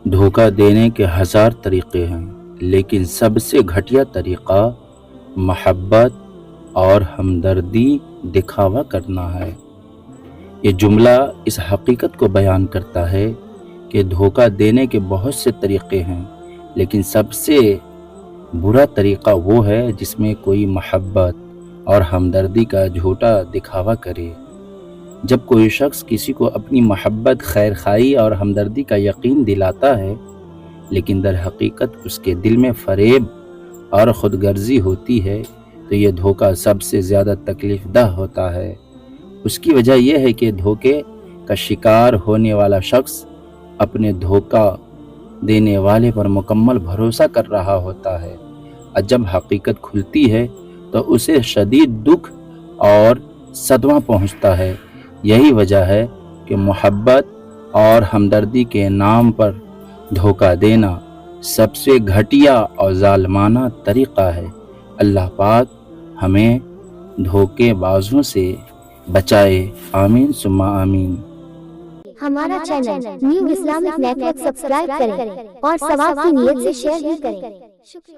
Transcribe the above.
دھوکہ دینے کے ہزار طریقے ہیں، لیکن سب سے گھٹیا طریقہ محبت اور ہمدردی دکھاوا کرنا ہے۔ یہ جملہ اس حقیقت کو بیان کرتا ہے کہ دھوکہ دینے کے بہت سے طریقے ہیں، لیکن سب سے برا طریقہ وہ ہے جس میں کوئی محبت اور ہمدردی کا جھوٹا دکھاوا کرے۔ جب کوئی شخص کسی کو اپنی محبت، خیرخواہی اور ہمدردی کا یقین دلاتا ہے، لیکن در حقیقت اس کے دل میں فریب اور خود غرضی ہوتی ہے، تو یہ دھوکہ سب سے زیادہ تکلیف دہ ہوتا ہے۔ اس کی وجہ یہ ہے کہ دھوکے کا شکار ہونے والا شخص اپنے دھوکہ دینے والے پر مکمل بھروسہ کر رہا ہوتا ہے، اور جب حقیقت کھلتی ہے تو اسے شدید دکھ اور صدمہ پہنچتا ہے۔ یہی وجہ ہے کہ محبت اور ہمدردی کے نام پر دھوکہ دینا سب سے گھٹیا اور ظالمانہ طریقہ ہے۔ اللہ پاک ہمیں دھوکے بازوں سے بچائے، آمین ثم آمین۔ ہمارا channel new Islamic network subscribe کریں اور ثواب کی نیت سے شیئر بھی کریں۔ شکریہ۔